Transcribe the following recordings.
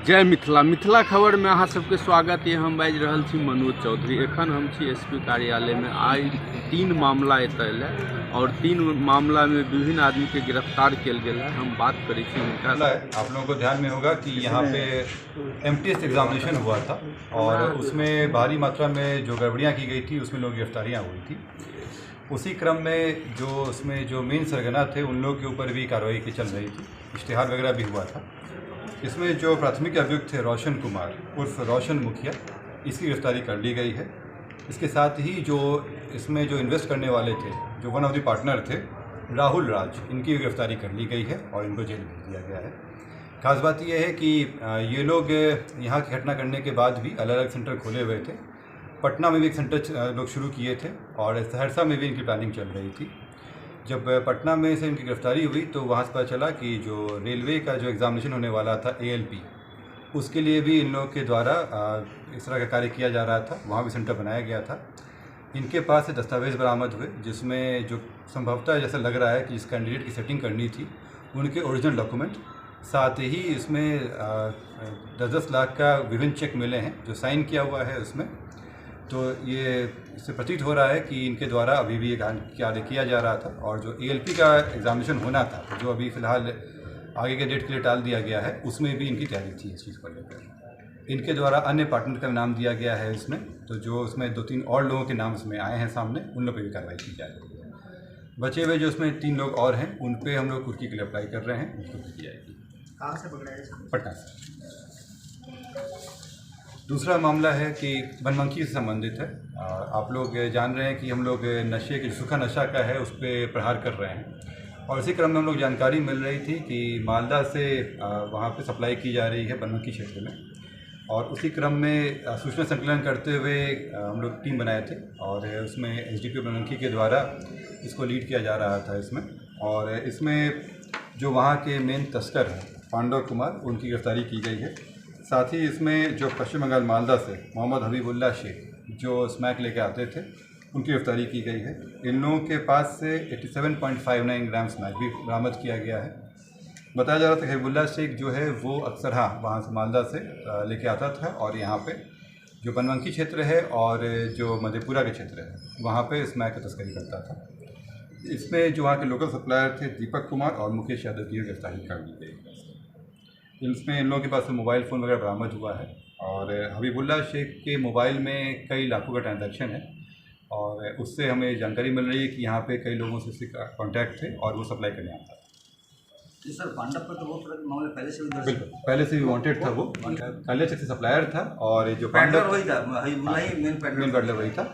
जय मिथिला मिथिला खबर में अहाँ सबके स्वागत है। हम बाजि रहल छी मनोज चौधरी। एखन हम छी एसपी कार्यालय में। आई 3 मामला एतय एलै और 3 मामला में विभिन्न आदमी के गिरफ्तार किया गया है। हम बात करें छी उनका। आप लोगों को ध्यान में होगा कि यहाँ पे एमटीएस एग्जामिनेशन हुआ था और उसमें भारी मात्रा में जो गड़बड़ियाँ की गई थी उसमें लोग गिरफ्तारियाँ हुई थी। उसी क्रम में जो उसमें जो मेन सरगना थे उन लोग के ऊपर भी कार्रवाई की चल रही थी, इश्तिहार वगैरह भी हुआ था। इसमें जो प्राथमिक अभियुक्त थे रोशन कुमार उर्फ रोशन मुखिया, इसकी गिरफ्तारी कर ली गई है। इसके साथ ही जो इसमें जो इन्वेस्ट करने वाले थे, जो वन ऑफ द पार्टनर थे राहुल राज, इनकी गिरफ्तारी कर ली गई है और इनको जेल भेज दिया गया है। खास बात यह है कि ये लोग यहाँ की घटना करने के बाद भी अलग अलग सेंटर खोले हुए थे। पटना में भी एक सेंटर लोग शुरू किए थे और सहरसा में भी इनकी प्लानिंग चल रही थी। जब पटना में से इनकी गिरफ्तारी हुई तो वहाँ से पता चला कि जो रेलवे का जो एग्ज़ामिनेशन होने वाला था ALP, उसके लिए भी इन लोगों के द्वारा इस तरह का कार्य किया जा रहा था। वहाँ भी सेंटर बनाया गया था। इनके पास से दस्तावेज़ बरामद हुए जिसमें जो संभवतः जैसा लग रहा है कि जिस कैंडिडेट की सेटिंग करनी थी उनके ओरिजिनल डॉक्यूमेंट, साथ ही इसमें 10-10 लाख का विभिन्न चेक मिले हैं जो साइन किया हुआ है उसमें। तो ये इससे प्रतीत हो रहा है कि इनके द्वारा अभी भी ये कार्य किया जा रहा था और जो ALP का एग्ज़ामिनेशन होना था, जो अभी फ़िलहाल आगे के डेट के लिए टाल दिया गया है, उसमें भी इनकी तैयारी थी इस चीज़ को लेकर। इनके द्वारा अन्य पार्टनर का नाम दिया गया है इसमें, तो जो उसमें 2-3 और लोगों के नाम इसमें आए हैं सामने, उन लोगों पर भी कार्रवाई की जा रही है। बचे हुए जो उसमें 3 लोग और हैं उन पर हम लोग कुर्की के लिए अप्लाई कर रहे हैं, उनको की जाएगी। कहाँ से पकड़ा है? पटना से। दूसरा मामला है कि बनमनखी से संबंधित है। आप लोग जान रहे हैं कि हम लोग नशे के सूखा नशा का है उस पर प्रहार कर रहे हैं और इसी क्रम में हम लोग जानकारी मिल रही थी कि मालदा से वहाँ पे सप्लाई की जा रही है बनमनखी क्षेत्र में। और उसी क्रम में सूचना संकलन करते हुए हम लोग टीम बनाए थे और उसमें SDPO बनमनखी के द्वारा इसको लीड किया जा रहा था इसमें। और इसमें जो वहाँ के मेन तस्कर हैं पांडव कुमार, उनकी गिरफ्तारी की गई है। साथ ही इसमें जो पश्चिम बंगाल मालदा से मोहम्मद हबीबुल्ला शेख, जो स्मैक लेके आते थे, उनकी गिरफ्तारी की गई है। इन लोगों के पास से 87.59 ग्राम स्मैक भी बरामद किया गया है। बताया जा रहा था कि हबीबुल्ला शेख जो है वो अक्सर वहाँ से मालदा से लेके आता था और यहाँ पे जो बनमनखी क्षेत्र है और जो मधेपुरा के क्षेत्र है वहाँ पे स्मैक की तस्करी करता था। इसमें जो वहाँ के लोकल सप्लायर थे दीपक कुमार और मुकेश यादव की गिरफ्तारी कर ली गई। इसमें इन लोगों के पास से मोबाइल फ़ोन वगैरह बरामद हुआ है और हबीबुल्ला शेख के मोबाइल में कई लाखों का ट्रांजैक्शन है और उससे हमें जानकारी मिल रही है कि यहाँ पे कई लोगों से उससे कॉन्टैक्ट थे और वो सप्लाई करने आता था। जी सर, पांडव पर तो वो मामले पहले से भी दर्ज, बिल्कुल पहले से भी वांटेड था। वो पहले से सप्लायर था और जो पांडव वही था, हबीबुल्ला ही मेन पैडलर वही था।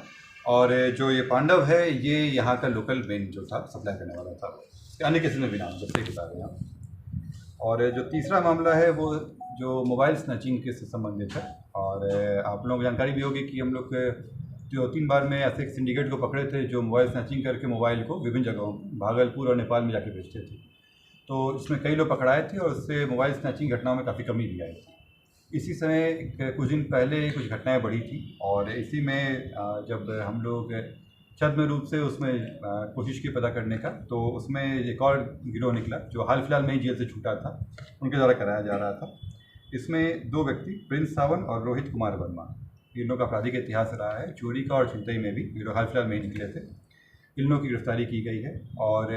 और जो ये पांडव है ये यहाँ का लोकल मेन जो था सप्लाई करने वाला था। अन्य किसी में भी नाम जैसे बता रहे हैं। और जो तीसरा मामला है वो जो मोबाइल स्नैचिंग के से संबंधित है और आप लोगों को जानकारी भी होगी कि हम लोग 2-3 बार में ऐसे एक सिंडिकेट को पकड़े थे जो मोबाइल स्नैचिंग करके मोबाइल को विभिन्न जगहों भागलपुर और नेपाल में जाके बेचते थे। तो इसमें कई लोग पकड़ाए थे और उससे मोबाइल स्नैचिंग घटनाओं में काफ़ी कमी भी आई थी। इसी समय कुछ दिन पहले कुछ घटनाएँ बढ़ी थी और इसी में जब हम लोग छद्म रूप से उसमें कोशिश की पता करने का, तो उसमें एक और गिरोह निकला जो हाल फिलहाल में ही जेल से छूटा था, उनके द्वारा कराया जा रहा था। इसमें 2 व्यक्ति प्रिंस सावन और रोहित कुमार वर्मा, इन लोगों का आपराधिक इतिहास रहा है। चोरी का और छिनतई में भी ये लोग हाल फिलहाल में ही निकले थे। इन लोगों की गिरफ्तारी की गई है और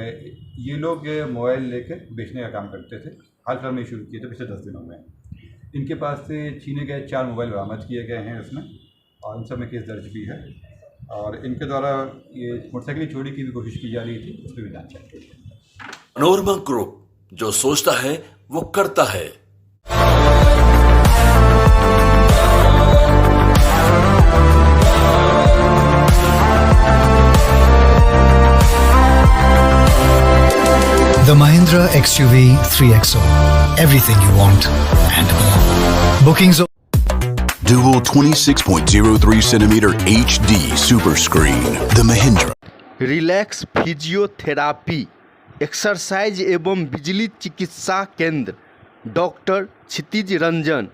ये लोग मोबाइल लेकर बेचने का काम करते थे। हाल फिलहाल में शुरू किए थे पिछले 10 दिनों में। इनके पास से छीने गए 4 मोबाइल बरामद किए गए हैं इसमें और इन सब में केस दर्ज भी है। और इनके द्वारा ये मोटरसाइकिल चोरी की भी कोशिश की जा रही थी, उस पर भी जांच चल रही है। मनोरमा ग्रुप, जो सोचता है वो करता है। The Mahindra XUV 3XO. Everything you want and more. Bookings. Dual 26.03 centimeter HD super screen. The Mahindra. Relax physiotherapy exercise एवं बिजली चिकित्सा केंद्र, डॉक्टर क्षितिज रंजन।